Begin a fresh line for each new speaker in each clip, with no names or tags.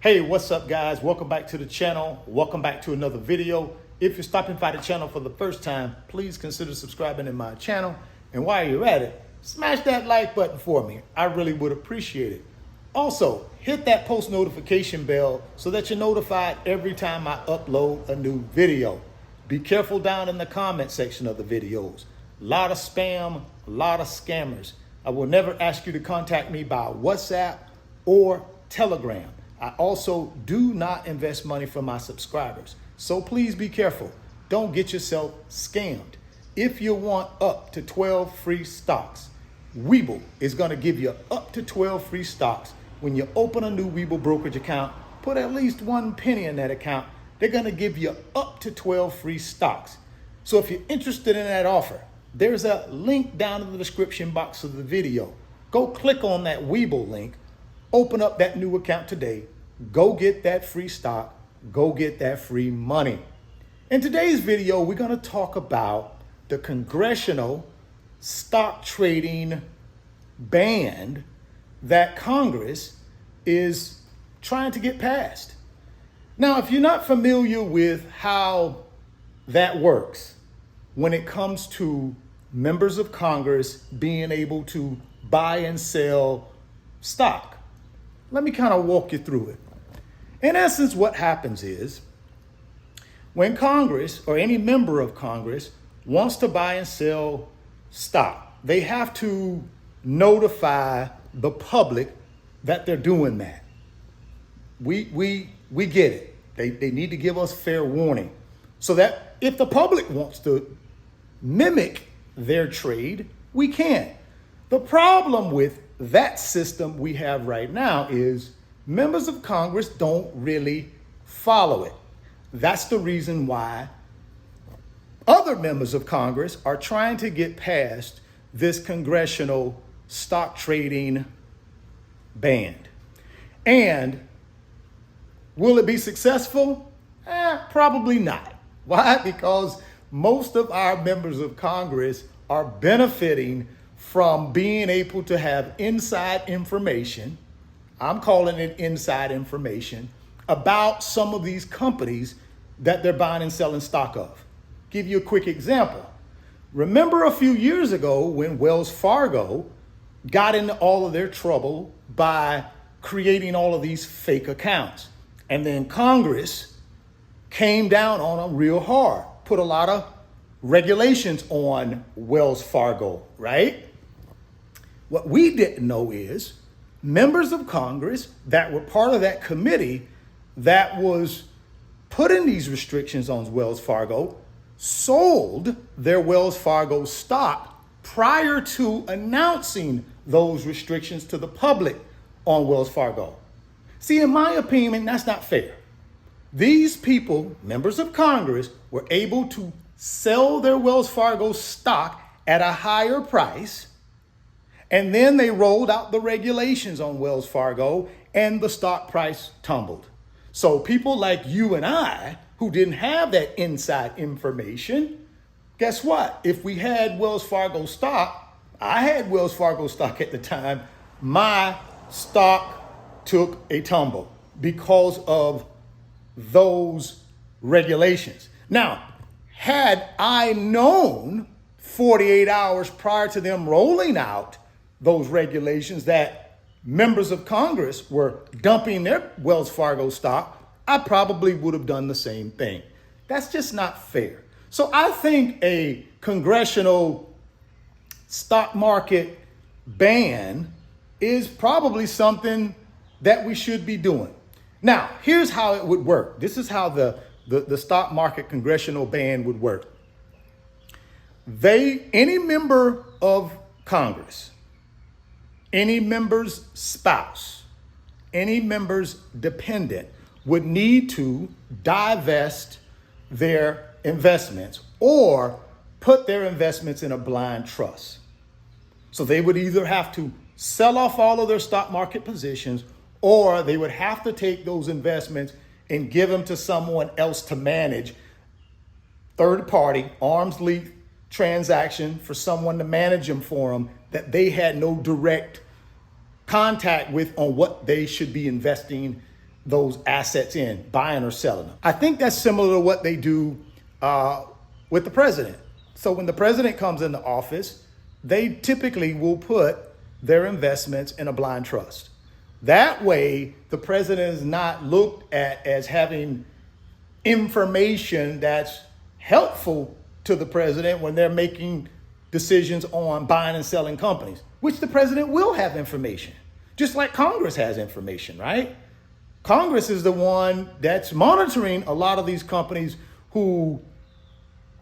Hey, what's up guys? Welcome back to the channel. Welcome back to another video. If you're stopping by the channel for the first time, please consider subscribing to my channel. And while you're at it, smash that like button for me. I really would appreciate it. Also, hit that post notification bell so that you're notified every time I upload a new video. Be careful down in the comment section of the videos. A lot of spam, a lot of scammers. I will never ask you to contact me by WhatsApp or Telegram. I also do not invest money from my subscribers. So please be careful. Don't get yourself scammed. If you want up to 12 free stocks, Webull is going to give you up to 12 free stocks. When you open a new Webull brokerage account, put at least 1 penny in that account. They're going to give you up to 12 free stocks. So if you're interested in that offer, there's a link down in the description box of the video. Go click on that Webull link. Open up that new account today. Go get that free stock. Go get that free money. In today's video, we're going to talk about the congressional stock trading ban that Congress is trying to get passed. Now, if you're not familiar with how that works when it comes to members of Congress being able to buy and sell stock, let me kind of walk you through it. In essence, what happens is when Congress or any member of Congress wants to buy and sell stock, they have to notify the public that they're doing that. We get it. They need to give us fair warning so that if the public wants to mimic their trade, we can. The problem with that system we have right now is members of Congress don't really follow it. That's the reason why other members of Congress are trying to get past this congressional stock trading ban. And will it be successful? Probably not. Why? Because most of our members of Congress are benefiting from being able to have inside information. I'm calling it inside information about some of these companies that they're buying and selling stock of. Give you a quick example. Remember a few years ago when Wells Fargo got into all of their trouble by creating all of these fake accounts. And then Congress came down on them real hard, put a lot of regulations on Wells Fargo, right? What we didn't know is members of Congress that were part of that committee that was putting these restrictions on Wells Fargo sold their Wells Fargo stock prior to announcing those restrictions to the public on Wells Fargo. See, in my opinion, that's not fair. These people, members of Congress, were able to sell their Wells Fargo stock at a higher price. And then they rolled out the regulations on Wells Fargo and the stock price tumbled. So people like you and I who didn't have that inside information, guess what? If we had Wells Fargo stock, I had Wells Fargo stock at the time, my stock took a tumble because of those regulations. Now, had I known 48 hours prior to them rolling out those regulations that members of Congress were dumping their Wells Fargo stock, I probably would have done the same thing. That's just not fair. So I think a congressional stock market ban is probably something that we should be doing. Now, here's how it would work. This is how the stock market congressional ban would work. Any member of Congress, any member's spouse, any member's dependent would need to divest their investments or put their investments in a blind trust. So they would either have to sell off all of their stock market positions, or they would have to take those investments and give them to someone else to manage, third party, arm's length transaction for someone to manage them for them that they had no direct contact with on what they should be investing those assets in, buying or selling them. I think that's similar to what they do with the president. So when the president comes into office, they typically will put their investments in a blind trust. That way, the president is not looked at as having information that's helpful to the president when they're making decisions on buying and selling companies, which the president will have information, just like Congress has information, right? Congress is the one that's monitoring a lot of these companies who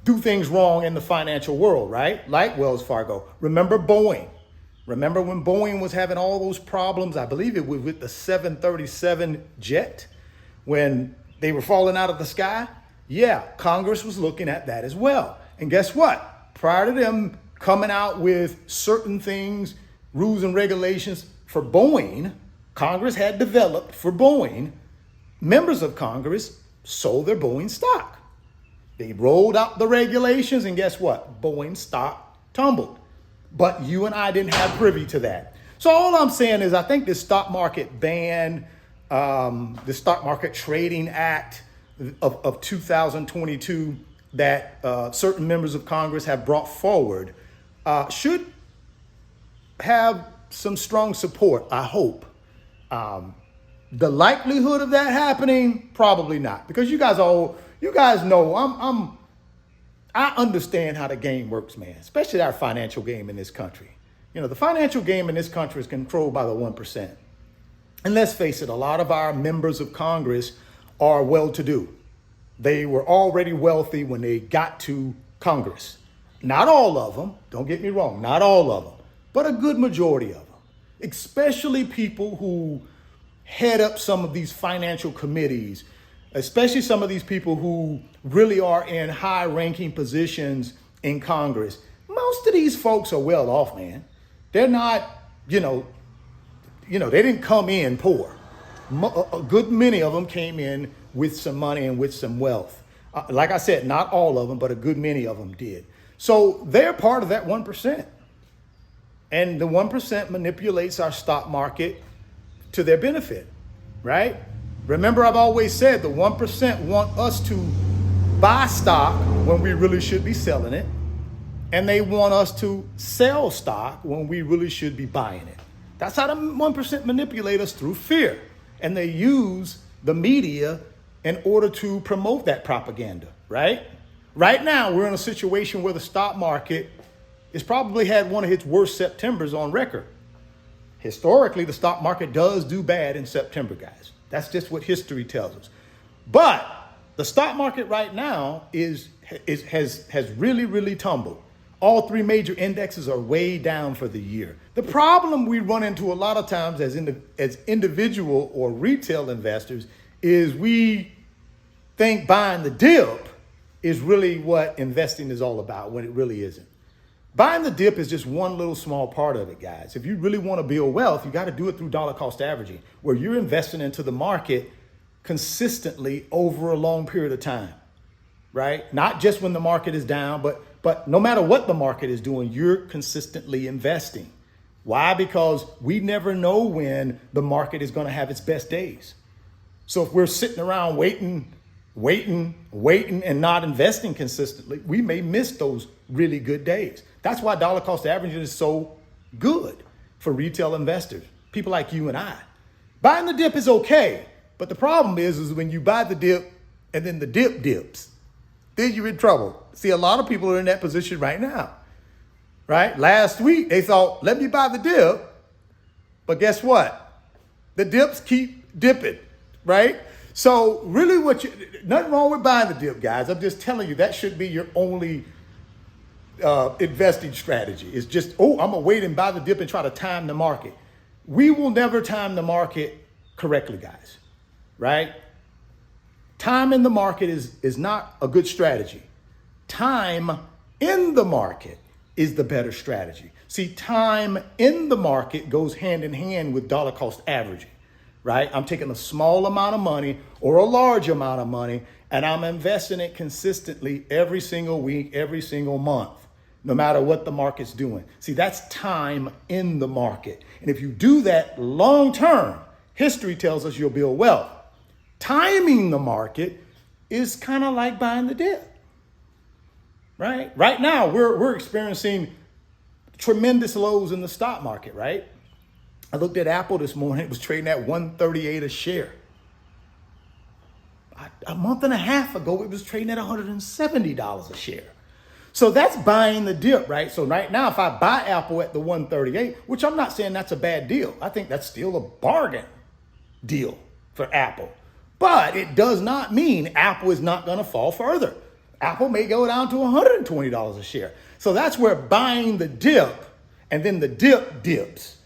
do things wrong in the financial world, right? Like Wells Fargo. Remember Boeing. Remember when Boeing was having all those problems? I believe it was with the 737 jet when they were falling out of the sky. Yeah, Congress was looking at that as well. And guess what? Prior to them coming out with certain things, rules and regulations for Boeing, Congress had developed for Boeing, members of Congress sold their Boeing stock. They rolled out the regulations, and guess what? Boeing stock tumbled. But you and I didn't have privy to that. So all I'm saying is I think this stock market ban, the Stock Market Trading Act of 2022 that certain members of Congress have brought forward should have some strong support, I hope. The likelihood of that happening, probably not, because you guys know I understand how the game works, man, especially our financial game in this country. You know, the financial game in this country is controlled by the 1%. And let's face it, a lot of our members of Congress are well-to-do. They were already wealthy when they got to Congress. Not all of them, don't get me wrong, not all of them, but a good majority of them, especially people who head up some of these financial committees, especially some of these people who really are in high-ranking positions in Congress. Most of these folks are well off, man. They're not, they didn't come in poor. A good many of them came in with some money and with some wealth. Like I said, not all of them, but a good many of them did. So they're part of that 1%. And the 1% manipulates our stock market to their benefit, right? Remember, I've always said the 1% want us to buy stock when we really should be selling it. And they want us to sell stock when we really should be buying it. That's how the 1% manipulate us, through fear. And they use the media in order to promote that propaganda, right? Right now, we're in a situation where the stock market has probably had one of its worst Septembers on record. Historically, the stock market does do bad in September, guys. That's just what history tells us. But the stock market right now has really, really tumbled. All three major indexes are way down for the year. The problem we run into a lot of times as individual or retail investors is we think buying the dip is really what investing is all about, when it really isn't. Buying the dip is just one little small part of it, guys. If you really want to build wealth, you got to do it through dollar cost averaging, where you're investing into the market consistently over a long period of time, right? Not just when the market is down, but no matter what the market is doing, you're consistently investing. Why? Because we never know when the market is going to have its best days. So if we're sitting around waiting and not investing consistently, we may miss those really good days. That's why dollar cost averaging is so good for retail investors, people like you and I. Buying the dip is okay, but the problem is when you buy the dip and then the dip dips, then you're in trouble. See, a lot of people are in that position right now, right? Last week, they thought, let me buy the dip, but guess what? The dips keep dipping, right? So really nothing wrong with buying the dip, guys. I'm just telling you, that should be your only investing strategy. It's just, I'm gonna wait and buy the dip and try to time the market. We will never time the market correctly, guys, right? Time in the market is not a good strategy. Time in the market is the better strategy. See, time in the market goes hand in hand with dollar cost averaging, right? I'm taking a small amount of money or a large amount of money, and I'm investing it consistently every single week, every single month, no matter what the market's doing. See, that's time in the market. And if you do that long term, history tells us you'll build wealth. Timing the market is kind of like buying the dip, right? Right now, we're experiencing tremendous lows in the stock market, right? I looked at Apple this morning. It was trading at $138 a share. A month and a half ago, it was trading at $170 a share. So that's buying the dip, right? So right now, if I buy Apple at the 138, which I'm not saying that's a bad deal. I think that's still a bargain deal for Apple. But it does not mean Apple is not going to fall further. Apple may go down to $120 a share. So that's where buying the dip and then the dip dips.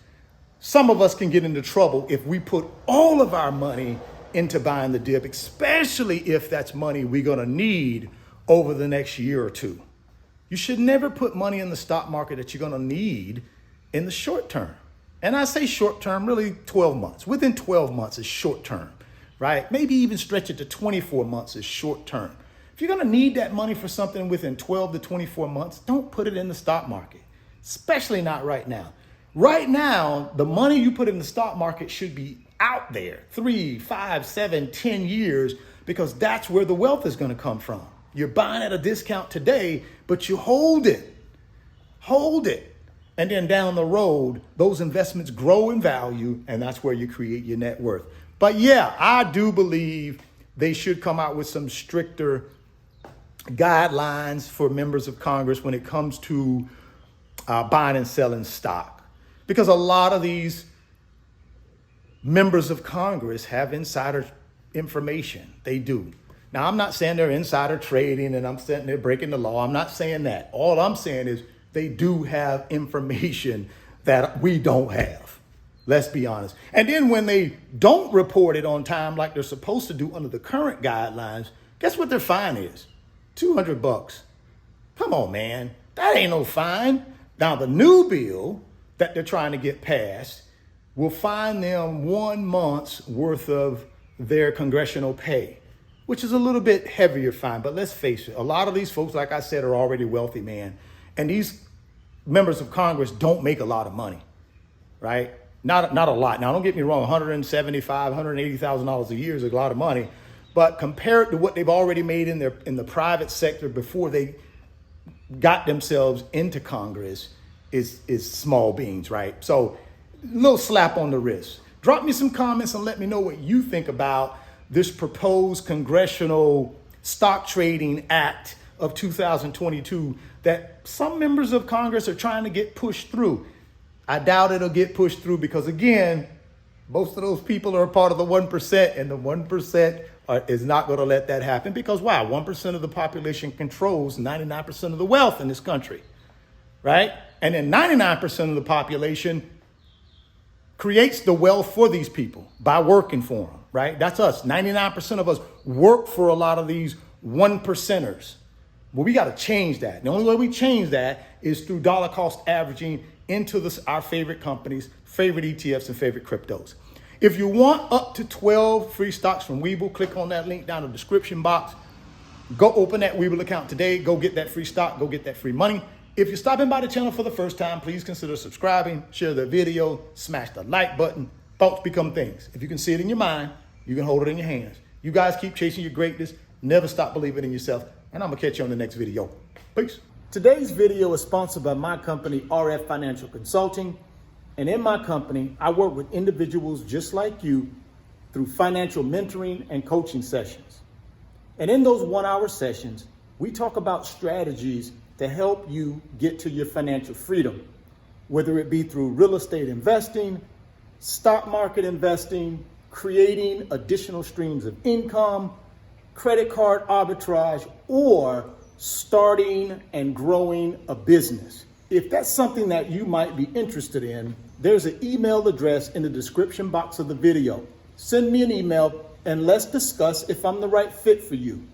Some of us can get into trouble if we put all of our money into buying the dip, especially if that's money we're going to need over the next year or two. You should never put money in the stock market that you're going to need in the short term. And I say short term, really 12 months. Within 12 months is short term, right? Maybe even stretch it to 24 months is short term. If you're going to need that money for something within 12 to 24 months, don't put it in the stock market, especially not right now. Right now, the money you put in the stock market should be out there 3, 5, 7, 10 years, because that's where the wealth is going to come from. You're buying at a discount today, but you hold it. Hold it. And then down the road, those investments grow in value, and that's where you create your net worth. But yeah, I do believe they should come out with some stricter guidelines for members of Congress when it comes to buying and selling stock. Because a lot of these members of Congress have insider information. They do. Now, I'm not saying they're insider trading and I'm saying they're breaking the law. I'm not saying that. All I'm saying is they do have information that we don't have. Let's be honest. And then when they don't report it on time like they're supposed to do under the current guidelines, guess what their fine is? $200. Come on, man. That ain't no fine. Now, the new bill that they're trying to get passed will fine them 1 month's worth of their congressional pay, which is a little bit heavier fine. But let's face it, a lot of these folks, like I said, are already wealthy, man. And these members of Congress don't make a lot of money, right? Not a lot. Now, don't get me wrong, $175,000, $180,000 a year is a lot of money. But compared to what they've already made in the private sector before they got themselves into Congress is small beans, right? So a little slap on the wrist. Drop me some comments and let me know what you think about this proposed Congressional Stock Trading Act of 2022 that some members of Congress are trying to get pushed through. I doubt it'll get pushed through because, again, most of those people are a part of the 1%, and the 1% is not going to let that happen because why? 1% of the population controls 99% of the wealth in this country, right? And then 99% of the population creates the wealth for these people by working for them, right? That's us. 99% of us work for a lot of these 1%ers. Well, we got to change that. The only way we change that is through dollar cost averaging into our favorite companies, favorite ETFs, and favorite cryptos. If you want up to 12 free stocks from Webull, click on that link down in the description box. Go open that Webull account today. Go get that free stock. Go get that free money. If you're stopping by the channel for the first time, please consider subscribing, share the video, smash the like button. Thoughts become things. If you can see it in your mind, you can hold it in your hands. You guys keep chasing your greatness. Never stop believing in yourself. And I'm going to catch you on the next video. Peace. Today's video is sponsored by my company, RF Financial Consulting. And in my company, I work with individuals just like you through financial mentoring and coaching sessions. And in those 1-hour sessions, we talk about strategies to help you get to your financial freedom, whether it be through real estate investing, stock market investing, creating additional streams of income, credit card arbitrage, or starting and growing a business. If that's something that you might be interested in, there's an email address in the description box of the video. Send me an email and let's discuss if I'm the right fit for you.